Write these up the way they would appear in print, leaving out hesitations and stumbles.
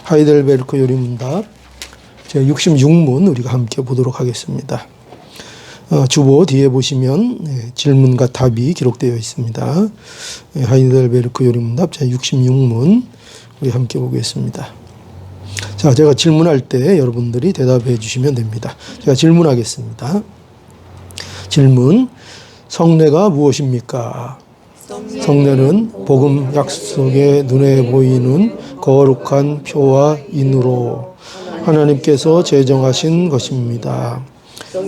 하이델베르크 요리문답 제66문 우리가 함께 보도록 하겠습니다. 주보 뒤에 보시면 질문과 답이 기록되어 있습니다. 하이델베르크 요리문답 제66문 우리 함께 보겠습니다. 자, 제가 질문할 때 여러분들이 대답해 주시면 됩니다. 제가 질문하겠습니다. 질문: 성례가 무엇입니까? 성례는 복음 약속의 눈에 보이는 거룩한 표와 인으로 하나님께서 제정하신 것입니다.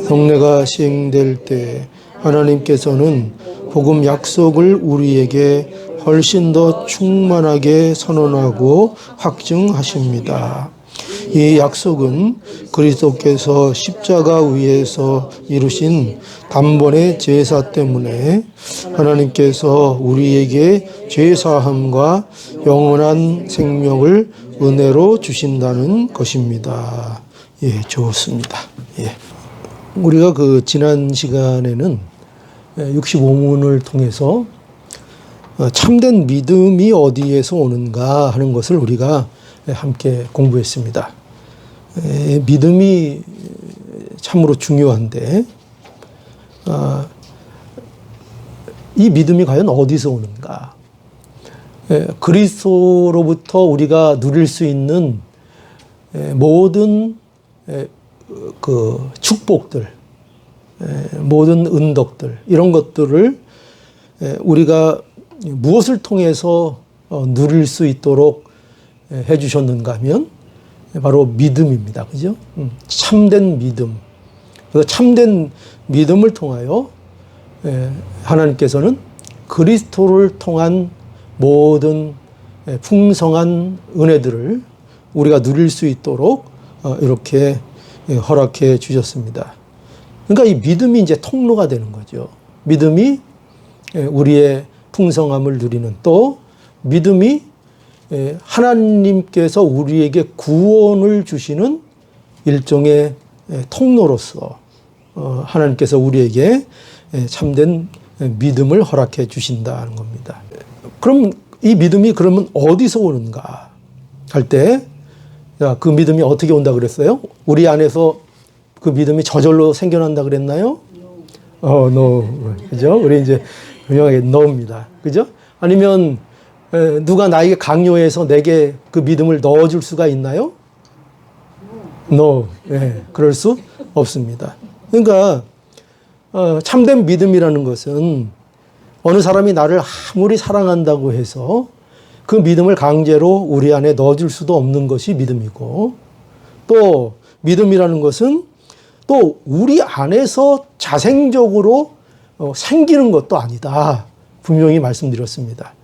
성례가 시행될 때 하나님께서는 복음 약속을 우리에게 훨씬 더 충만하게 선언하고 확증하십니다. 이 약속은 그리스도께서 십자가 위에서 이루신 단번의 제사 때문에 하나님께서 우리에게 죄사함과 영원한 생명을 은혜로 주신다는 것입니다. 예, 좋습니다. 예. 우리가 지난 시간에는 65문을 통해서 참된 믿음이 어디에서 오는가 하는 것을 우리가 함께 공부했습니다. 믿음이 참으로 중요한데 이 믿음이 과연 어디서 오는가? 그리스도로부터 우리가 누릴 수 있는 모든 축복들, 모든 은덕들, 이런 것들을 우리가 무엇을 통해서 누릴 수 있도록 해주셨는가 하면 바로 믿음입니다. 그죠? 참된 믿음. 그래서 참된 믿음을 통하여 하나님께서는 그리스도를 통한 모든 풍성한 은혜들을 우리가 누릴 수 있도록 이렇게 허락해 주셨습니다. 그러니까 이 믿음이 이제 통로가 되는 거죠. 믿음이 우리의 풍성함을 누리는, 또 믿음이 하나님께서 우리에게 구원을 주시는 일종의 통로로서 하나님께서 우리에게 참된 믿음을 허락해 주신다는 겁니다. 그럼 이 믿음이 그러면 어디서 오는가 할 때, 그 믿음이 어떻게 온다 그랬어요? 우리 안에서 그 믿음이 저절로 생겨난다 그랬나요? No. 그죠? 우리 이제 분명하게 no입니다. 그죠? 아니면 누가 나에게 강요해서 내게 그 믿음을 넣어줄 수가 있나요? No. 네, 그럴 수 없습니다. 그러니까 참된 믿음이라는 것은 어느 사람이 나를 아무리 사랑한다고 해서 그 믿음을 강제로 우리 안에 넣어줄 수도 없는 것이 믿음이고, 또 믿음이라는 것은 또 우리 안에서 자생적으로 생기는 것도 아니다. 분명히 말씀드렸습니다.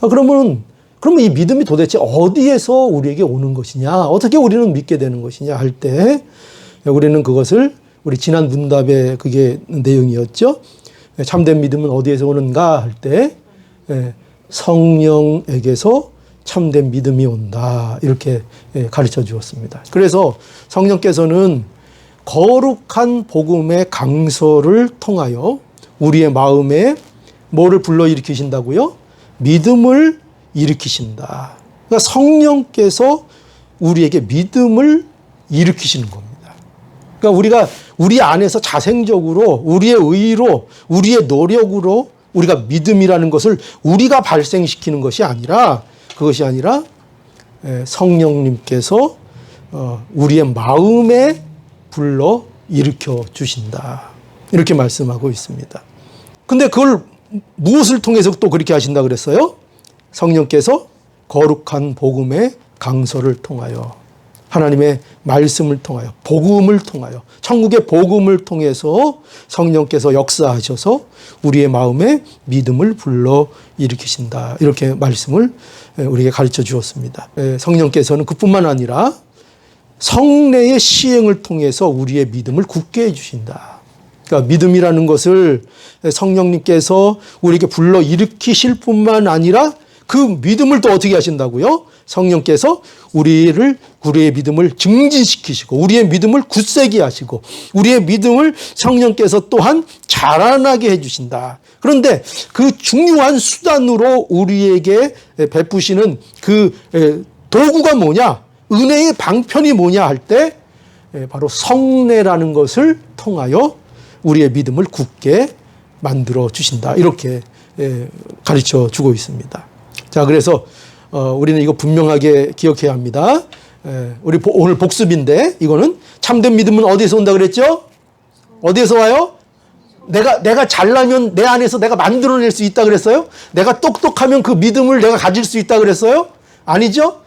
그러면 이 믿음이 도대체 어디에서 우리에게 오는 것이냐, 어떻게 우리는 믿게 되는 것이냐 할 때, 우리는 그것을 우리 지난 문답의 그게 내용이었죠. 참된 믿음은 어디에서 오는가 할 때, 성령에게서 참된 믿음이 온다, 이렇게 가르쳐 주었습니다. 그래서 성령께서는 거룩한 복음의 강서를 통하여 우리의 마음에 뭐를 불러일으키신다고요? 믿음을 일으키신다. 그러니까 성령께서 우리에게 믿음을 일으키시는 겁니다. 그러니까 우리가 우리 안에서 자생적으로, 우리의 의로, 우리의 노력으로 우리가 믿음이라는 것을 우리가 발생시키는 것이 아니라, 그것이 아니라 성령님께서 우리의 마음에 불러 일으켜 주신다, 이렇게 말씀하고 있습니다. 근데 그걸 무엇을 통해서 또 그렇게 하신다 그랬어요? 성령께서 거룩한 복음의 강서를 통하여, 하나님의 말씀을 통하여, 복음을 통하여, 천국의 복음을 통해서 성령께서 역사하셔서 우리의 마음에 믿음을 불러 일으키신다, 이렇게 말씀을 우리에게 가르쳐 주었습니다. 성령께서는 그뿐만 아니라 성례의 시행을 통해서 우리의 믿음을 굳게 해주신다. 그러니까 믿음이라는 것을 성령님께서 우리에게 불러 일으키실 뿐만 아니라 그 믿음을 또 어떻게 하신다고요? 성령께서 우리의 믿음을 증진시키시고, 우리의 믿음을 굳세게 하시고, 우리의 믿음을 성령께서 또한 자라나게 해주신다. 그런데 그 중요한 수단으로 우리에게 베푸시는 그 도구가 뭐냐? 은혜의 방편이 뭐냐 할 때 바로 성례라는 것을 통하여 우리의 믿음을 굳게 만들어 주신다. 이렇게 가르쳐 주고 있습니다. 자, 그래서 우리는 이거 분명하게 기억해야 합니다. 우리 오늘 복습인데 이거는 참된 믿음은 어디에서 온다 그랬죠? 어디에서 와요? 내가 잘나면 내 안에서 내가 만들어낼 수 있다 그랬어요? 내가 똑똑하면 그 믿음을 내가 가질 수 있다 그랬어요? 아니죠?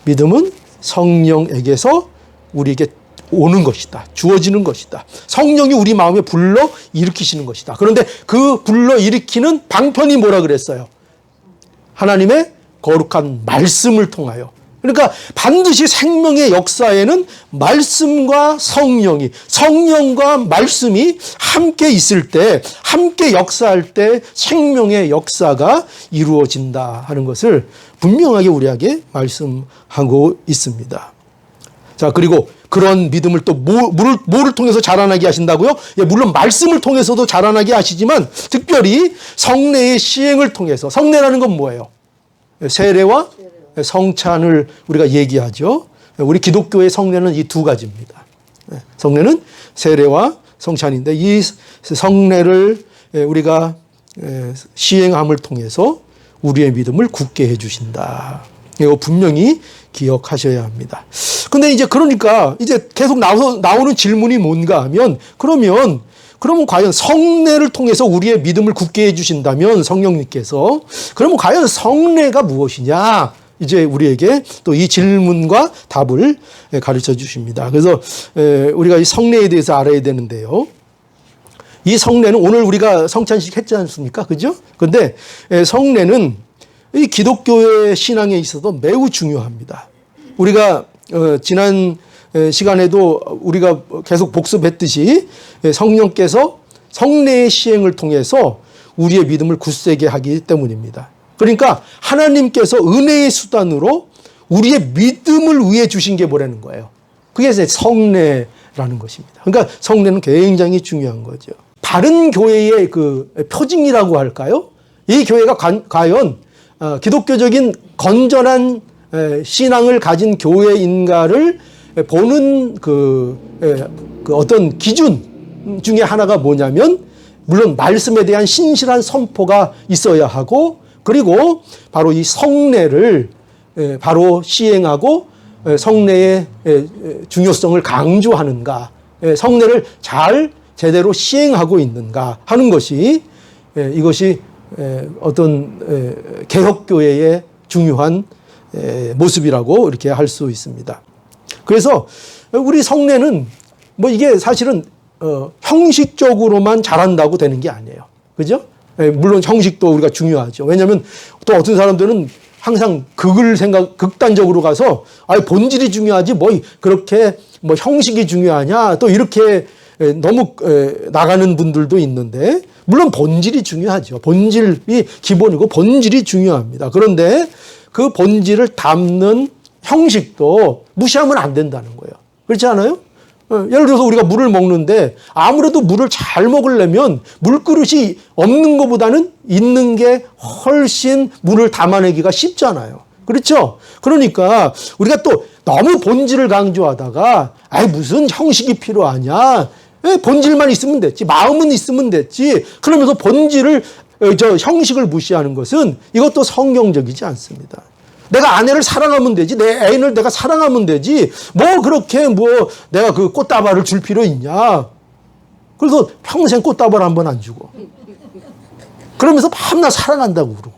믿음은 성령에게서 우리에게 오는 것이다. 주어지는 것이다. 성령이 우리 마음에 불러 일으키시는 것이다. 그런데 그 불러 일으키는 방편이 뭐라 그랬어요? 하나님의 거룩한 말씀을 통하여. 그러니까 반드시 생명의 역사에는 말씀과 성령과 말씀이 함께 있을 때, 함께 역사할 때 생명의 역사가 이루어진다 하는 것을 분명하게 우리에게 말씀하고 있습니다. 자, 그리고 그런 믿음을 또 뭐를 통해서 자라나게 하신다고요? 예, 물론 말씀을 통해서도 자라나게 하시지만 특별히 성례의 시행을 통해서. 성례라는 건 뭐예요? 세례와 성찬을 우리가 얘기하죠. 우리 기독교의 성례는 이 두 가지입니다. 성례는 세례와 성찬인데 이 성례를 우리가 시행함을 통해서 우리의 믿음을 굳게 해주신다. 이거 분명히 기억하셔야 합니다. 근데 이제 그러니까 이제 계속 나오는 질문이 뭔가 하면 그러면 과연 성례를 통해서 우리의 믿음을 굳게 해주신다면 성령님께서 그러면 과연 성례가 무엇이냐? 이제 우리에게 또 이 질문과 답을 가르쳐 주십니다. 그래서 우리가 이 성례에 대해서 알아야 되는데요. 이 성례는 오늘 우리가 성찬식 했지 않습니까? 그죠? 근데 성례는 이 기독교의 신앙에 있어서 매우 중요합니다. 우리가 지난 시간에도 우리가 계속 복습했듯이 성령께서 성례의 시행을 통해서 우리의 믿음을 굳세게 하기 때문입니다. 그러니까 하나님께서 은혜의 수단으로 우리의 믿음을 위해 주신 게 뭐라는 거예요? 그게 이제 성례라는 것입니다. 그러니까 성례는 굉장히 중요한 거죠. 다른 교회의 그 표징이라고 할까요? 이 교회가 과연 기독교적인 건전한 신앙을 가진 교회인가를 보는 그 어떤 기준 중에 하나가 뭐냐면 물론 말씀에 대한 신실한 선포가 있어야 하고 그리고 바로 이 성례를 바로 시행하고 성례의 중요성을 강조하는가, 성례를 잘 제대로 시행하고 있는가 하는 것이 이것이 어떤 개혁교회의 중요한 모습이라고 이렇게 할 수 있습니다. 그래서 우리 성례는 뭐 이게 사실은 형식적으로만 잘한다고 되는 게 아니에요. 그죠? 물론 형식도 우리가 중요하죠. 왜냐하면 또 어떤 사람들은 항상 극단적으로 가서 본질이 중요하지 뭐 그렇게 뭐 형식이 중요하냐 또 이렇게 너무 나가는 분들도 있는데 물론 본질이 중요하죠. 본질이 기본이고 본질이 중요합니다. 그런데 그 본질을 담는 형식도 무시하면 안 된다는 거예요. 그렇지 않아요? 예를 들어서 우리가 물을 먹는데 아무래도 물을 잘 먹으려면 물그릇이 없는 것보다는 있는 게 훨씬 물을 담아내기가 쉽잖아요. 그렇죠? 그러니까 우리가 또 너무 본질을 강조하다가 무슨 형식이 필요하냐. 본질만 있으면 됐지. 마음은 있으면 됐지. 그러면서 형식을 무시하는 것은 이것도 성경적이지 않습니다. 내가 아내를 사랑하면 되지. 내 애인을 내가 사랑하면 되지. 뭐 그렇게 내가 그 꽃다발을 줄 필요 있냐. 그래서 평생 꽃다발 한 번 안 주고. 그러면서 밤낮 사랑한다고 그러고.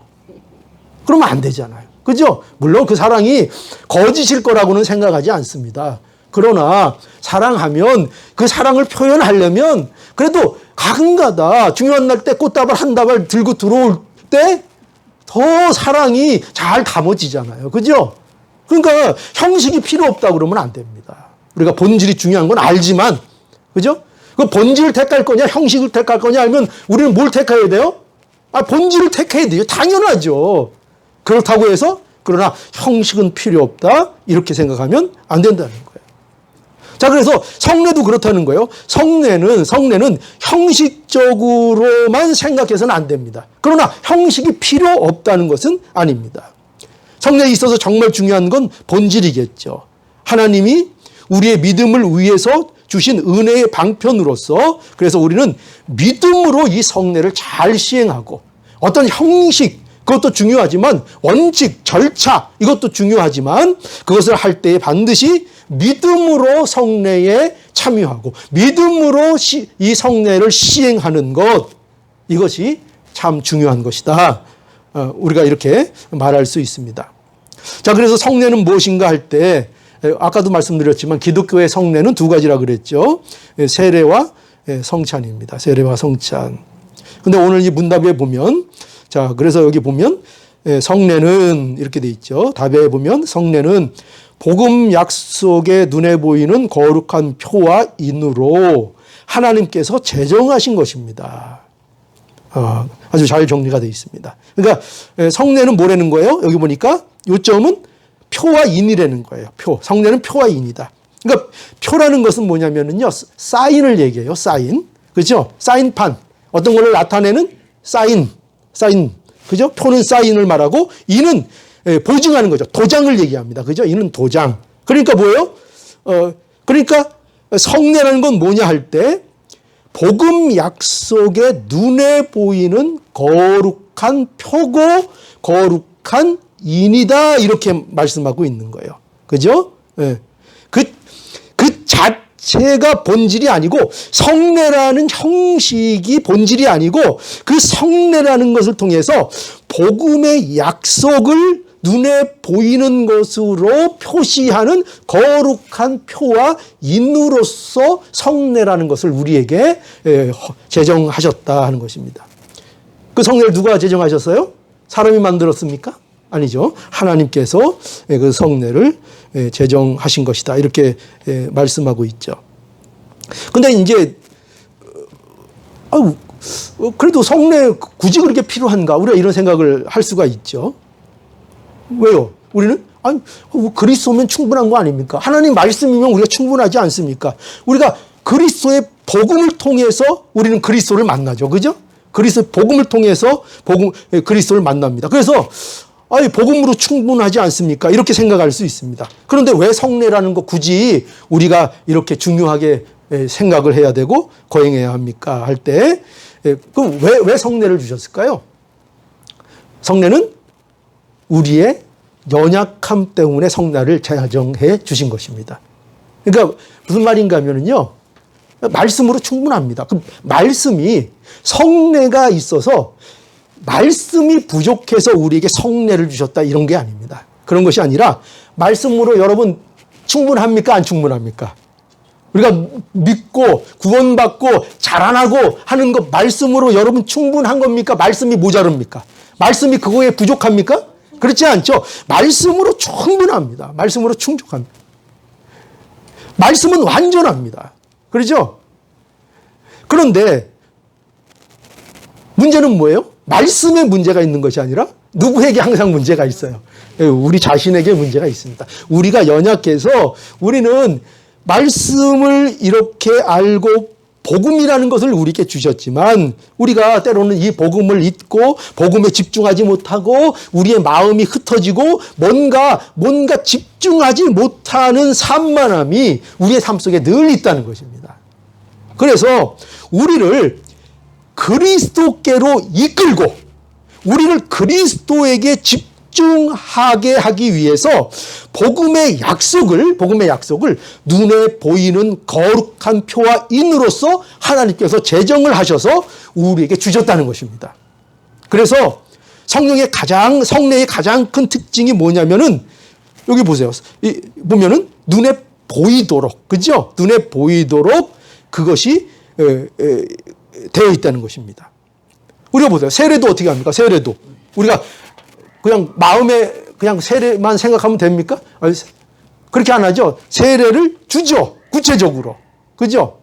그러면 안 되잖아요. 그죠? 물론 그 사랑이 거짓일 거라고는 생각하지 않습니다. 그러나 사랑하면 그 사랑을 표현하려면 그래도 가끔가다 중요한 날 때 꽃다발 한 다발 들고 들어올 때 더 사랑이 잘 담아지잖아요. 그죠? 그러니까 형식이 필요 없다 그러면 안 됩니다. 우리가 본질이 중요한 건 알지만, 그죠? 그 본질을 택할 거냐, 형식을 택할 거냐 하면 우리는 뭘 택해야 돼요? 본질을 택해야 돼요. 당연하죠. 그렇다고 해서 그러나 형식은 필요 없다 이렇게 생각하면 안 된다는 거예요. 자, 그래서 성례도 그렇다는 거예요. 성례는 형식적으로만 생각해서는 안 됩니다. 그러나 형식이 필요 없다는 것은 아닙니다. 성례에 있어서 정말 중요한 건 본질이겠죠. 하나님이 우리의 믿음을 위해서 주신 은혜의 방편으로서 그래서 우리는 믿음으로 이 성례를 잘 시행하고 어떤 형식 그것도 중요하지만 원칙, 절차 이것도 중요하지만 그것을 할 때에 반드시 믿음으로 성례에 참여하고 믿음으로 이 성례를 시행하는 것 이것이 참 중요한 것이다. 우리가 이렇게 말할 수 있습니다. 자, 그래서 성례는 무엇인가 할 때 아까도 말씀드렸지만 기독교의 성례는 두 가지라 그랬죠. 세례와 성찬입니다. 세례와 성찬. 근데 오늘 이 문답에 보면 자, 그래서 여기 보면 성례는 이렇게 돼 있죠. 답에 보면 성례는 복음 약속의 눈에 보이는 거룩한 표와 인으로 하나님께서 제정하신 것입니다. 아주 잘 정리가 되어 있습니다. 그러니까 성례는 뭐라는 거예요? 여기 보니까 요점은 표와 인이라는 거예요. 표. 성례는 표와 인이다. 그러니까 표라는 것은 뭐냐면요. 사인을 얘기해요. 사인. 그죠? 사인판. 어떤 걸 나타내는 사인. 그죠? 표는 사인을 말하고 인은 보증하는 거죠. 도장을 얘기합니다. 그죠? 인은 도장. 그러니까 뭐예요? 그러니까 성례라는 건 뭐냐 할 때 복음 약속의 눈에 보이는 거룩한 표고 거룩한 인이다 이렇게 말씀하고 있는 거예요. 그죠? 그 자체가 본질이 아니고 성례라는 형식이 본질이 아니고 그 성례라는 것을 통해서 복음의 약속을 눈에 보이는 것으로 표시하는 거룩한 표와 인으로서 성례라는 것을 우리에게 제정하셨다 하는 것입니다. 그 성례를 누가 제정하셨어요? 사람이 만들었습니까? 아니죠. 하나님께서 그 성례를 제정하신 것이다. 이렇게 말씀하고 있죠. 근데 이제 그래도 성례 굳이 그렇게 필요한가? 우리가 이런 생각을 할 수가 있죠. 왜요? 우리는 그리스도면 충분한 거 아닙니까? 하나님 말씀이면 우리가 충분하지 않습니까? 우리가 그리스도의 복음을 통해서 우리는 그리스도를 만나죠. 그죠? 그리스도의 복음을 통해서 그리스도를 만납니다. 그래서 복음으로 충분하지 않습니까? 이렇게 생각할 수 있습니다. 그런데 왜 성례라는 거 굳이 우리가 이렇게 중요하게 생각을 해야 되고 거행해야 합니까? 할 때 그럼 왜 성례를 주셨을까요? 성례는 우리의 연약함 때문에 성례를 제정해 주신 것입니다. 그러니까 무슨 말인가 하면요. 말씀으로 충분합니다. 그 말씀이 성례가 있어서 말씀이 부족해서 우리에게 성례를 주셨다 이런 게 아닙니다. 그런 것이 아니라 말씀으로 여러분 충분합니까? 안 충분합니까? 우리가 믿고 구원받고 자라나고 하는 것 말씀으로 여러분 충분한 겁니까? 말씀이 모자릅니까? 말씀이 그거에 부족합니까? 그렇지 않죠. 말씀으로 충분합니다. 말씀으로 충족합니다. 말씀은 완전합니다. 그렇죠? 그런데 문제는 뭐예요? 말씀에 문제가 있는 것이 아니라 누구에게 항상 문제가 있어요. 우리 자신에게 문제가 있습니다. 우리가 연약해서 우리는 말씀을 이렇게 알고 복음이라는 것을 우리에게 주셨지만 우리가 때로는 이 복음을 잊고 복음에 집중하지 못하고 우리의 마음이 흩어지고 뭔가 집중하지 못하는 산만함이 우리의 삶 속에 늘 있다는 것입니다. 그래서 우리를 그리스도께로 이끌고 우리를 그리스도에게 집중하게 하기 위해서 복음의 약속을 눈에 보이는 거룩한 표와 인으로서 하나님께서 제정을 하셔서 우리에게 주셨다는 것입니다. 그래서 성령의 성례의 가장 큰 특징이 뭐냐면은 여기 보세요. 보면은 눈에 보이도록, 그죠? 눈에 보이도록 그것이 되어 있다는 것입니다. 우리가 보세요. 세례도 어떻게 합니까? 세례도 우리가 그냥 마음에 그냥 세례만 생각하면 됩니까? 그렇게 안 하죠. 세례를 주죠. 구체적으로. 그죠?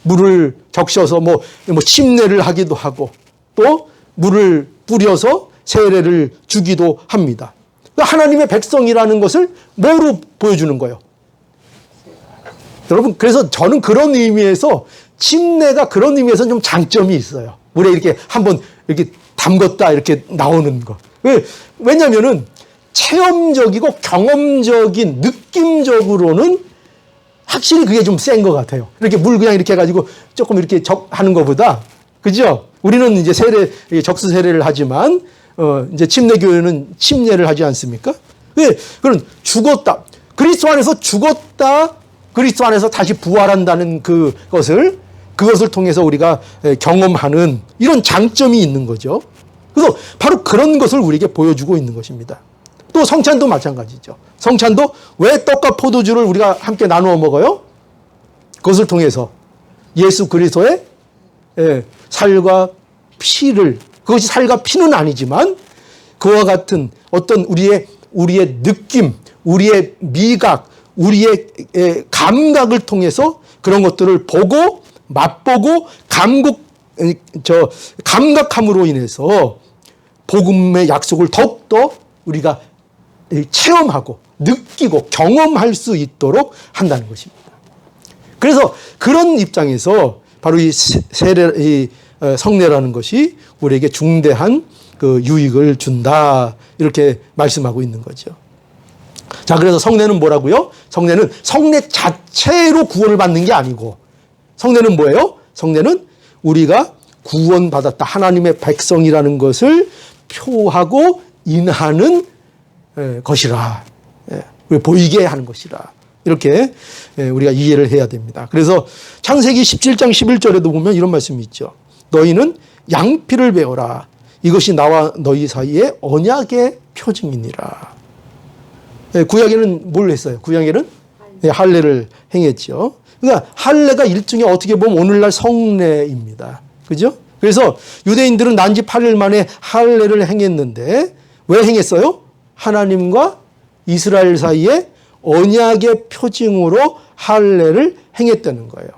물을 적셔서 뭐 침례를 하기도 하고 또 물을 뿌려서 세례를 주기도 합니다. 하나님의 백성이라는 것을 뭐로 보여주는 거예요? 여러분, 그래서 저는 그런 의미에서 침례가 그런 의미에서 좀 장점이 있어요. 물에 이렇게 한번 이렇게 담궜다 이렇게 나오는 거. 왜냐면은 체험적이고 경험적인 느낌적으로는 확실히 그게 좀 센 것 같아요. 이렇게 물 그냥 이렇게 해가지고 조금 이렇게 하는 것보다, 그죠? 우리는 이제 적수 세례를 하지만, 이제 침례교회는 침례를 하지 않습니까? 왜? 그런 죽었다. 그리스도 안에서 죽었다. 그리스도 안에서 다시 부활한다는 그것을 통해서 우리가 경험하는 이런 장점이 있는 거죠. 그래서 바로 그런 것을 우리에게 보여주고 있는 것입니다. 또 성찬도 마찬가지죠. 성찬도 왜 떡과 포도주를 우리가 함께 나누어 먹어요? 그것을 통해서 예수 그리스도의 살과 피를, 그것이 살과 피는 아니지만 그와 같은 어떤 우리의 느낌, 우리의 미각, 우리의 감각을 통해서 그런 것들을 보고 맛보고 감각함으로 인해서 복음의 약속을 더욱더 우리가 체험하고 느끼고 경험할 수 있도록 한다는 것입니다. 그래서 그런 입장에서 바로 이 성례라는 것이 우리에게 중대한 그 유익을 준다, 이렇게 말씀하고 있는 거죠. 자, 그래서 성례는 뭐라고요? 성례는 성례 자체로 구원을 받는 게 아니고, 성례는 뭐예요? 성례는 우리가 구원받았다, 하나님의 백성이라는 것을 표하고 인하는 것이라, 보이게 하는 것이라, 이렇게 우리가 이해를 해야 됩니다. 그래서 창세기 17장 11절에도 보면 이런 말씀이 있죠. 너희는 양피를 베어라. 이것이 나와 너희 사이에 언약의 표징이니라. 구약에는 뭘 했어요? 구약에는 할례를 행했죠. 그러니까 할례가 일종의 어떻게 보면 오늘날 성례입니다. 그죠? 그래서 유대인들은 난지 8일 만에 할례를 행했는데 왜 행했어요? 하나님과 이스라엘 사이에 언약의 표징으로 할례를 행했다는 거예요.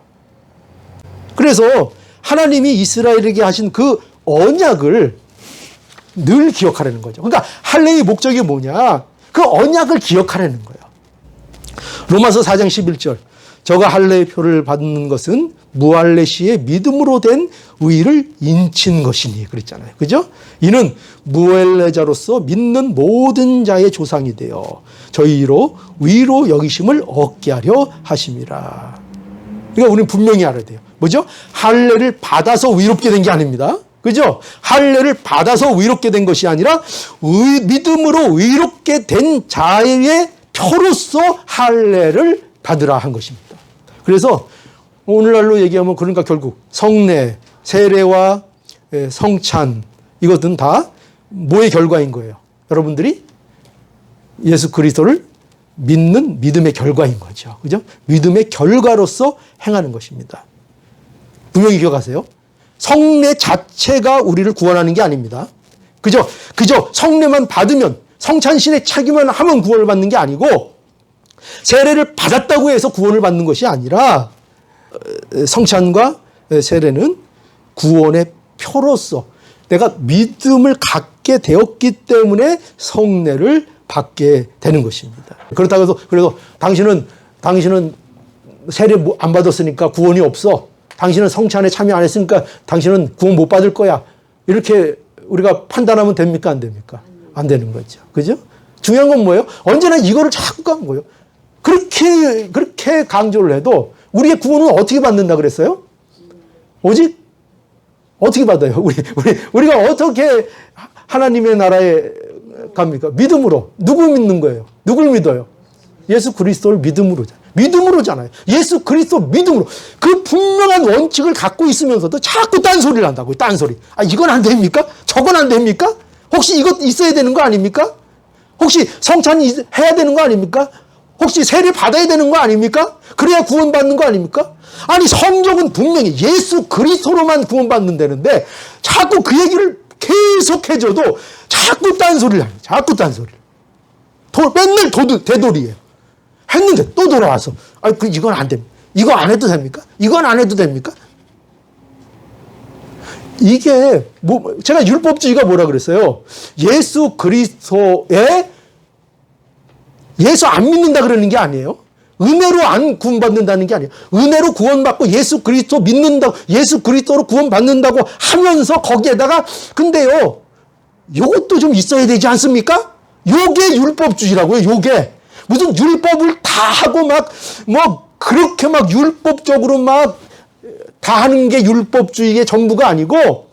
그래서 하나님이 이스라엘에게 하신 그 언약을 늘 기억하라는 거죠. 그러니까 할례의 목적이 뭐냐? 그 언약을 기억하라는 거예요. 로마서 4장 11절. 저가 할례의 표를 받는 것은 무할례 시에 믿음으로 된 의를 인친 것이니, 그랬잖아요. 그죠? 이는 무할례자로서 믿는 모든 자의 조상이 되어 저희로 위로 여기심을 얻게 하려 하심이라. 그러니까 우리는 분명히 알아야 돼요. 뭐죠? 할례를 받아서 위롭게 된 게 아닙니다. 그죠? 할례를 받아서 위롭게 된 것이 아니라 믿음으로 위롭게 된 자의 표로서 할례를 받으라 한 것입니다. 그래서 오늘날로 얘기하면 그러니까 결국 성례, 세례와 성찬, 이것은 다 뭐의 결과인 거예요? 여러분들이 예수 그리스도를 믿는 믿음의 결과인 거죠. 그죠? 믿음의 결과로서 행하는 것입니다. 분명히 기억하세요. 성례 자체가 우리를 구원하는 게 아닙니다. 그저 성례만 받으면, 성찬신에 차기만 하면 구원을 받는 게 아니고, 세례를 받았다고 해서 구원을 받는 것이 아니라, 성찬과 세례는 구원의 표로서 내가 믿음을 갖게 되었기 때문에 성례를 받게 되는 것입니다. 그렇다고 해서 그래서 당신은 세례 안 받았으니까 구원이 없어. 당신은 성찬에 참여 안 했으니까 당신은 구원 못 받을 거야. 이렇게 우리가 판단하면 됩니까? 안 됩니까? 안 되는 거죠. 그죠? 중요한 건 뭐예요? 언제나 이거를 자꾸 간 거예요. 그렇게 강조를 해도 우리의 구원은 어떻게 받는다 그랬어요? 오직 어떻게 받아요? 우리가 어떻게 하나님의 나라에 갑니까? 믿음으로. 누구 믿는 거예요? 누굴 믿어요? 예수 그리스도를 믿음으로잖아요. 예수 그리스도 믿음으로. 그 분명한 원칙을 갖고 있으면서도 자꾸 딴소리를 한다고요. 딴소리. 아, 이건 안 됩니까? 저건 안 됩니까? 혹시 이것 있어야 되는 거 아닙니까? 혹시 성찬이 해야 되는 거 아닙니까? 혹시 세례 받아야 되는 거 아닙니까? 그래야 구원받는 거 아닙니까? 아니, 성경은 분명히 예수 그리스도로만 구원받는다는데 자꾸 그 얘기를 계속 해줘도 자꾸 딴소리를 하는, 자꾸 딴소리를. 맨날 되돌이에요. 했는데 또 돌아와서 이건 안 됩니다. 이거 안 해도 됩니까? 이건 안 해도 됩니까? 이게 제가 율법주의가 뭐라 그랬어요? 예수 그리스도에 예수 안 믿는다 그러는 게 아니에요. 은혜로 안 구원받는다는 게 아니에요. 은혜로 구원받고 예수 그리스도 믿는다고, 예수 그리스도로 구원받는다고 하면서 거기에다가 근데요, 요것도 좀 있어야 되지 않습니까? 요게 율법주의라고요. 요게 무슨 율법을 다 하고 막 뭐 그렇게 막 율법적으로 막 다 하는 게 율법주의의 전부가 아니고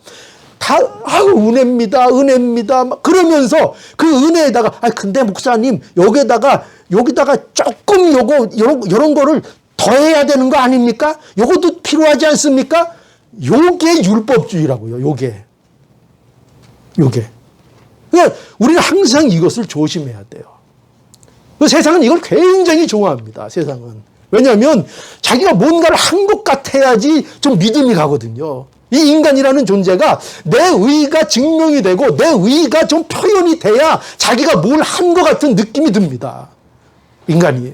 다 은혜입니다, 은혜입니다 막 그러면서 그 은혜에다가 근데 목사님 여기다가 조금 요런 거를 더해야 되는 거 아닙니까? 요것도 필요하지 않습니까? 요게 율법주의라고요. 요게. 그러니까 우리는 항상 이것을 조심해야 돼요. 세상은 이걸 굉장히 좋아합니다. 세상은. 왜냐하면 자기가 뭔가를 한 것 같아야지 좀 믿음이 가거든요. 이 인간이라는 존재가 내 의가 증명이 되고 내 의가 좀 표현이 돼야 자기가 뭘 한 것 같은 느낌이 듭니다. 인간이.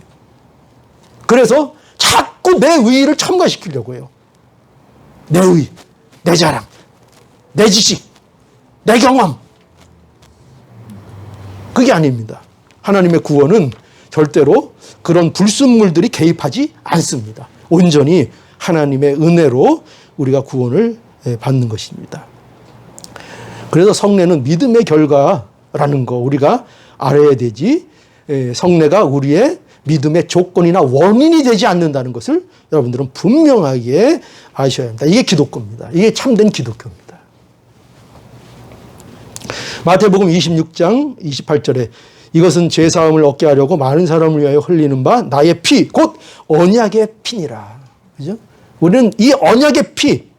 그래서 자꾸 내 의를 첨가시키려고 해요. 내 의, 내 자랑, 내 지식, 내 경험. 그게 아닙니다. 하나님의 구원은 절대로 그런 불순물들이 개입하지 않습니다. 온전히 하나님의 은혜로 우리가 구원을 받는 것입니다. 그래서 성례는 믿음의 결과라는 거 우리가 알아야 되지, 성례가 우리의 믿음의 조건이나 원인이 되지 않는다는 것을 여러분들은 분명하게 아셔야 합니다. 이게 기독교입니다. 이게 참된 기독교입니다. 마태복음 26장 28절에 이것은 죄사함을 얻게 하려고 많은 사람을 위하여 흘리는 바 나의 피, 곧 언약의 피니라. 그죠? 우리는 이 언약의 피,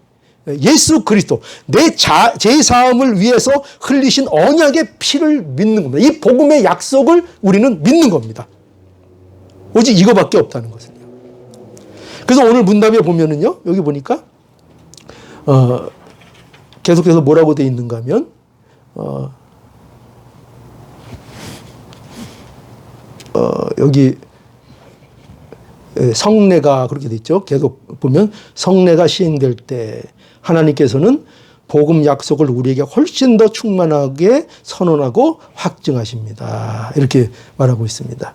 예수 그리스도, 내 죄사함을 위해서 흘리신 언약의 피를 믿는 겁니다. 이 복음의 약속을 우리는 믿는 겁니다. 오직 이거밖에 없다는 것을요. 그래서 오늘 문답에 보면은요, 여기 보니까, 계속해서 뭐라고 되어 있는가 하면, 여기 성례가 그렇게 돼 있죠. 계속 보면 성례가 시행될 때 하나님께서는 복음 약속을 우리에게 훨씬 더 충만하게 선언하고 확증하십니다. 이렇게 말하고 있습니다.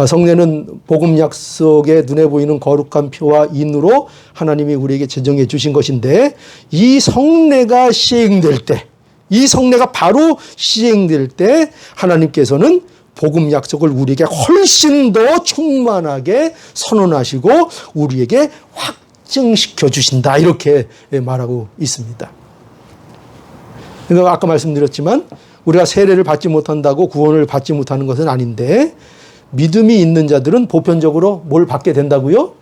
성례는 복음 약속의 눈에 보이는 거룩한 표와 인으로 하나님이 우리에게 제정해 주신 것인데 이 성례가 시행될 때, 이 성례가 바로 시행될 때 하나님께서는 복음 약속을 우리에게 훨씬 더 충만하게 선언하시고 우리에게 확증시켜 주신다. 이렇게 말하고 있습니다. 그러니까 아까 말씀드렸지만 우리가 세례를 받지 못한다고 구원을 받지 못하는 것은 아닌데 믿음이 있는 자들은 보편적으로 뭘 받게 된다고요?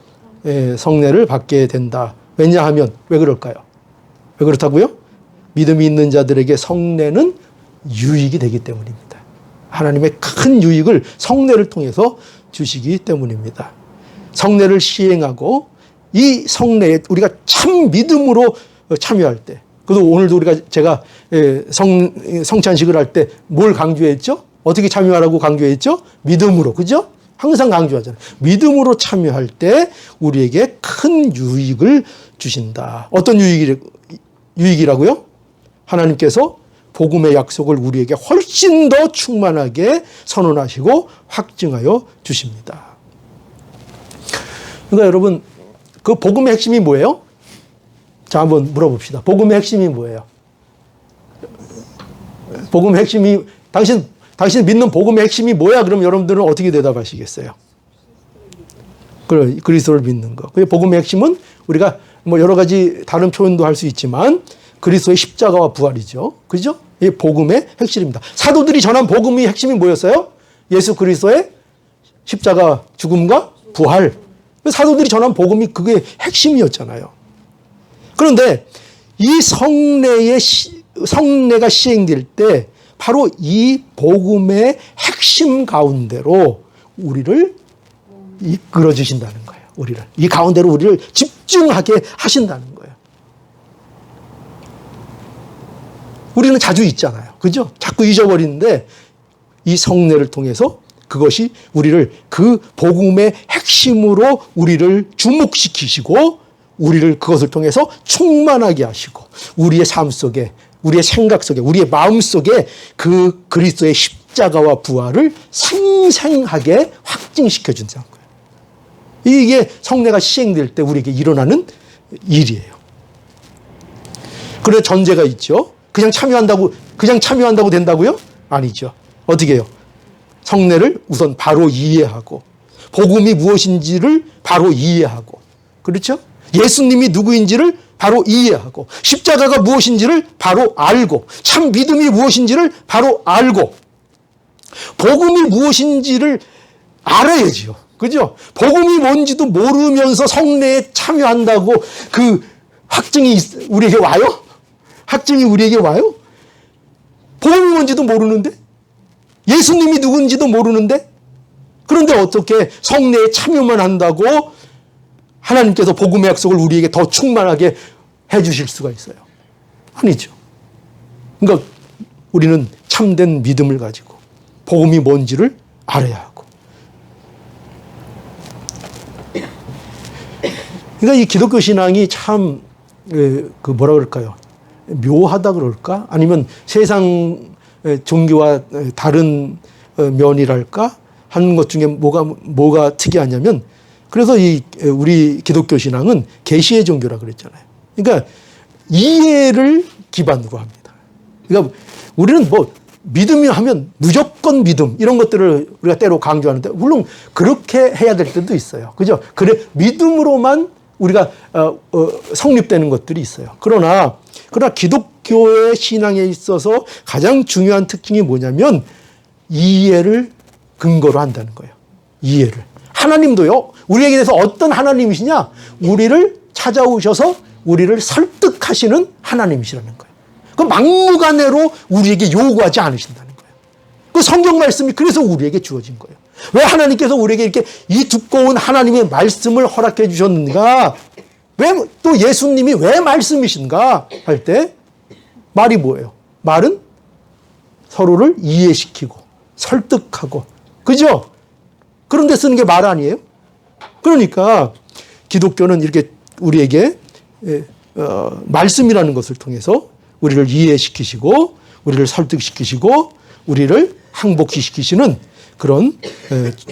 성례를 받게 된다. 왜냐하면 왜 그럴까요? 왜 그렇다고요? 믿음이 있는 자들에게 성례는 유익이 되기 때문입니다. 하나님의 큰 유익을 성례를 통해서 주시기 때문입니다. 성례를 시행하고 이 성례에 우리가 참 믿음으로 참여할 때, 그래도 오늘도 제가 성찬식을 할 때 뭘 강조했죠? 어떻게 참여하라고 강조했죠? 믿음으로, 그죠? 항상 강조하잖아요. 믿음으로 참여할 때 우리에게 큰 유익을 주신다. 어떤 유익이라고요? 하나님께서 복음의 약속을 우리에게 훨씬 더 충만하게 선언하시고 확증하여 주십니다. 그러니까 여러분, 그 복음의 핵심이 뭐예요? 자, 한번 물어봅시다. 복음의 핵심이 뭐예요? 복음의 핵심이, 당신 믿는 복음의 핵심이 뭐야? 그럼 여러분들은 어떻게 대답하시겠어요? 그리스도를 믿는 거. 그 복음의 핵심은 우리가 뭐 여러 가지 다른 표현도 할 수 있지만 그리스도의 십자가와 부활이죠. 그죠? 이 복음의 핵심입니다. 사도들이 전한 복음의 핵심이 뭐였어요? 예수 그리스도의 십자가 죽음과 부활. 사도들이 전한 복음이 그게 핵심이었잖아요. 그런데 이 성례가 시행될 때 바로 이 복음의 핵심 가운데로 우리를 이끌어 주신다는 거예요. 이 가운데로 우리를 집중하게 하신다는 거예요. 우리는 자주 잊잖아요. 그죠? 자꾸 잊어버리는데 이 성례를 통해서 그것이 우리를 그 복음의 핵심으로 우리를 주목시키시고 우리를 그것을 통해서 충만하게 하시고 우리의 삶 속에, 우리의 생각 속에, 우리의 마음 속에 그 그리스도의 십자가와 부활을 생생하게 확증시켜 준다는 거예요. 이게 성례가 시행될 때 우리에게 일어나는 일이에요. 그런데 전제가 있죠. 그냥 참여한다고 된다고요? 아니죠. 어떻게 해요? 성례를 우선 바로 이해하고 복음이 무엇인지를 바로 이해하고 그렇죠? 예수님이 누구인지를 바로 이해하고 십자가가 무엇인지를 바로 알고 참 믿음이 무엇인지를 바로 알고 복음이 무엇인지를 알아야지요. 그죠? 복음이 뭔지도 모르면서 성례에 참여한다고 그 확증이 우리에게 와요? 확증이 우리에게 와요? 복음이 뭔지도 모르는데? 예수님이 누군지도 모르는데? 그런데 어떻게 성례에 참여만 한다고 하나님께서 복음의 약속을 우리에게 더 충만하게 해주실 수가 있어요? 아니죠. 그러니까 우리는 참된 믿음을 가지고 복음이 뭔지를 알아야 하고. 그러니까 이 기독교 신앙이 참 뭐라 그럴까요? 묘하다 그럴까? 아니면 세상 종교와 다른 면이랄까? 하는 것 중에 뭐가 특이하냐면 그래서 우리 기독교 신앙은 계시의 종교라 그랬잖아요. 그러니까 이해를 기반으로 합니다. 그러니까 우리는 믿음이 하면 무조건 믿음 이런 것들을 우리가 때로 강조하는데 물론 그렇게 해야 될 때도 있어요. 그죠? 그래 믿음으로만 우리가 성립되는 것들이 있어요. 그러나 기독교의 신앙에 있어서 가장 중요한 특징이 뭐냐면 이해를 근거로 한다는 거예요. 이해를. 하나님도요. 우리에게 대해서 어떤 하나님이시냐? 우리를 찾아오셔서 우리를 설득하시는 하나님이시라는 거예요. 그 막무가내로 우리에게 요구하지 않으신다는 거예요. 그 성경 말씀이 그래서 우리에게 주어진 거예요. 왜 하나님께서 우리에게 이렇게 이 두꺼운 하나님의 말씀을 허락해 주셨는가? 왜 또 예수님이 왜 말씀이신가? 할 때 말이 뭐예요? 말은 서로를 이해시키고 설득하고 그죠? 그런데 쓰는 게 말 아니에요? 그러니까 기독교는 이렇게 우리에게 말씀이라는 것을 통해서 우리를 이해시키시고 우리를 설득시키시고 우리를 항복시키시는 그런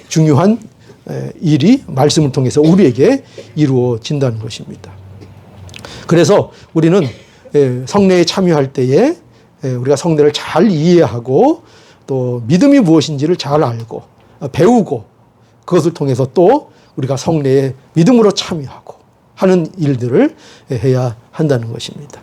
중요한 일이 말씀을 통해서 우리에게 이루어진다는 것입니다. 그래서 우리는 성례에 참여할 때에 우리가 성례를 잘 이해하고 또 믿음이 무엇인지를 잘 알고 배우고 그것을 통해서 또 우리가 성례에 믿음으로 참여하고 하는 일들을 해야 한다는 것입니다.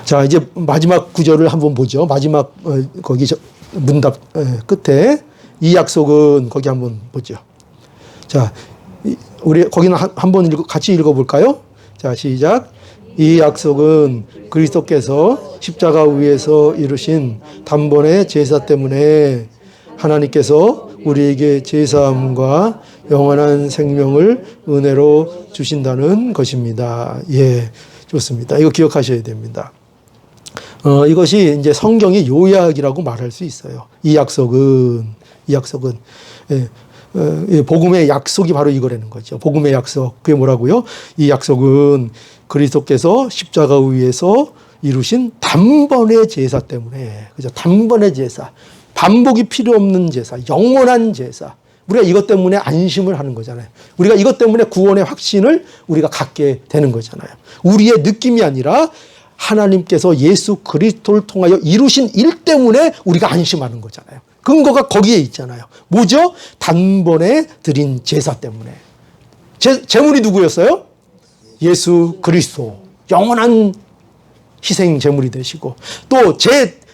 자, 이제 마지막 구절을 한번 보죠. 마지막 거기 문답 끝에 이 약속은 거기 한번 보죠. 자, 우리 거기는 한번 같이 읽어볼까요? 자, 시작. 이 약속은 그리스도께서 십자가 위에서 이루신 단번의 제사 때문에 하나님께서 우리에게 제사함과 영원한 생명을 은혜로 주신다는 것입니다. 예, 좋습니다. 이거 기억하셔야 됩니다. 이것이 이제 성경의 요약이라고 말할 수 있어요. 이 약속은 복음의 약속이 바로 이거라는 거죠. 복음의 약속. 그게 뭐라고요? 이 약속은 그리스도께서 십자가 위에서 이루신 단번의 제사 때문에, 그죠? 단번의 제사. 반복이 필요 없는 제사. 영원한 제사. 우리가 이것 때문에 안심을 하는 거잖아요. 우리가 이것 때문에 구원의 확신을 우리가 갖게 되는 거잖아요. 우리의 느낌이 아니라 하나님께서 예수 그리스도를 통하여 이루신 일 때문에 우리가 안심하는 거잖아요. 근거가 거기에 있잖아요. 뭐죠? 단번에 드린 제사 때문에. 제물이 누구였어요? 예수 그리스도. 영원한 희생 제물이 되시고 또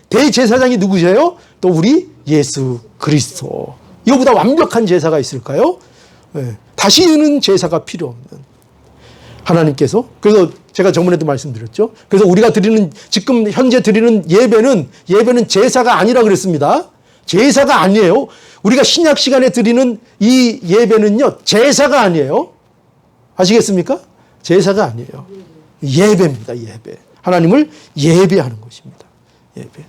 대제사장이 누구세요? 또 우리 예수 그리스도. 이거보다 완벽한 제사가 있을까요? 네. 다시는 제사가 필요 없는 하나님께서. 그래서 제가 저번에도 말씀드렸죠. 그래서 우리가 지금 현재 드리는 예배는 제사가 아니라 그랬습니다. 제사가 아니에요. 우리가 신약 시간에 드리는 이 예배는요, 제사가 아니에요. 아시겠습니까? 제사가 아니에요. 예배입니다, 예배. 하나님을 예배하는 것입니다. 예배.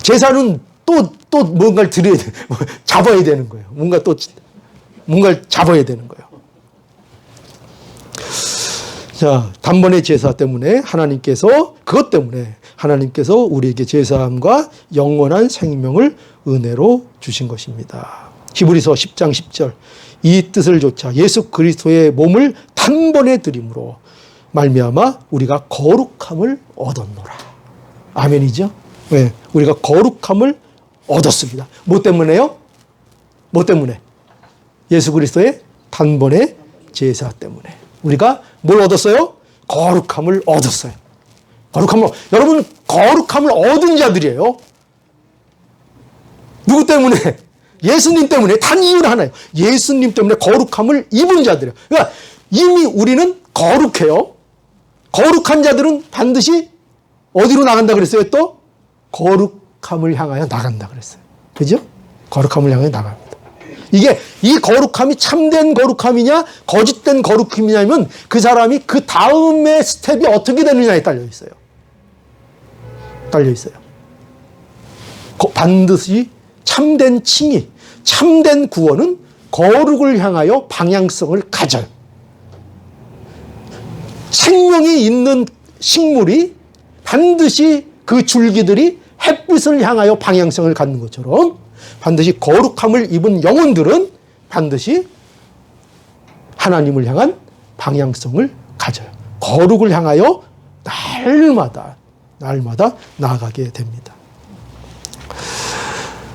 제사는 또 뭔가를 잡아야 되는 거예요. 뭔가를 잡아야 되는 거예요. 자, 단번의 제사 때문에 그것 때문에 하나님께서 우리에게 제사함과 영원한 생명을 은혜로 주신 것입니다. 히브리서 10장 10절. 이 뜻을 조차 예수 그리스도의 몸을 단번에 드림으로 말미암아 우리가 거룩함을 얻었노라. 아멘이죠? 예, 우리가 거룩함을 얻었습니다. 뭐 때문에요? 뭐 때문에? 예수 그리스도의 단번에 제사 때문에. 우리가 뭘 얻었어요? 거룩함을 얻었어요. 여러분, 거룩함을 얻은 자들이에요. 누구 때문에? 예수님 때문에. 단 이유는 하나예요. 예수님 때문에 거룩함을 입은 자들이에요. 그러니까 이미 우리는 거룩해요. 거룩한 자들은 반드시 어디로 나간다 그랬어요? 또 거룩함을 향하여 나간다 그랬어요. 그죠? 거룩함을 향하여 나갑니다. 이게 이 거룩함이 참된 거룩함이냐 거짓된 거룩함이냐면 그 사람이 그 다음의 스텝이 어떻게 되느냐에 달려 있어요. 반드시 참된 칭의, 참된 구원은 거룩을 향하여 방향성을 가져요. 생명이 있는 식물이 반드시 그 줄기들이 햇빛을 향하여 방향성을 갖는 것처럼 반드시 거룩함을 입은 영혼들은 반드시 하나님을 향한 방향성을 가져요. 거룩을 향하여 날마다 나아가게 됩니다.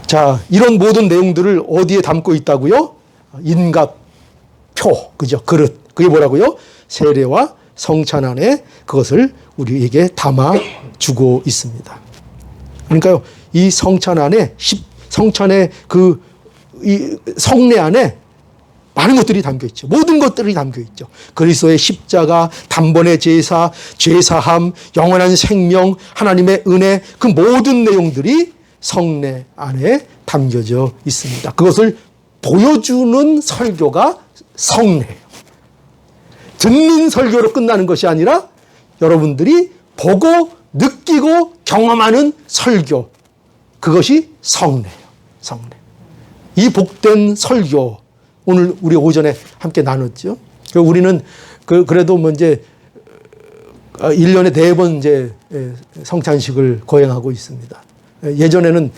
자, 이런 모든 내용들을 어디에 담고 있다고요? 인갑표, 그죠? 그릇. 그게 뭐라고요? 세례와 성찬 안에 그것을 우리에게 담아주고 있습니다. 그러니까요, 이 성찬 안에, 성찬의 이 성례 안에 많은 것들이 담겨 있죠. 모든 것들이 담겨 있죠. 그리스도의 십자가, 단번의 제사, 죄사함, 영원한 생명, 하나님의 은혜, 그 모든 내용들이 성례 안에 담겨져 있습니다. 그것을 보여주는 설교가 성례예요. 듣는 설교로 끝나는 것이 아니라 여러분들이 보고 느끼고 경험하는 설교, 그것이 성례예요. 성례. 이 복된 설교, 오늘 우리 오전에 함께 나눴죠. 우리는 그래도 뭐 이제 1년에 4번 이제 성찬식을 거행하고 있습니다. 예전에는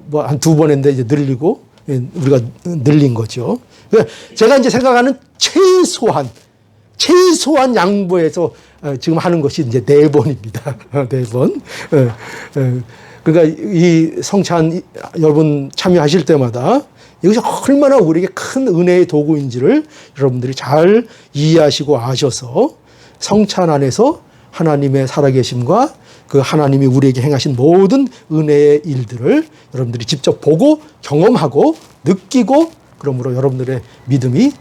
뭐 한 2번 했는데 이제 늘리고 우리가 늘린 거죠. 제가 이제 생각하는 최소한 양보해서 지금 하는 것이 이제 4번입니다. 4번. 그러니까 이 성찬 여러분 참여하실 때마다 이것이 얼마나 우리에게 큰 은혜의 도구인지를 여러분들이 잘 이해하시고 아셔서 성찬 안에서 하나님의 살아계심과 그 하나님이 우리에게 행하신 모든 은혜의 일들을 여러분들이 직접 보고 경험하고 느끼고, 그러므로 여러분들의 믿음의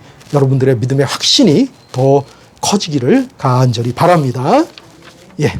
확신이 더 커지기를 간절히 바랍니다. 예.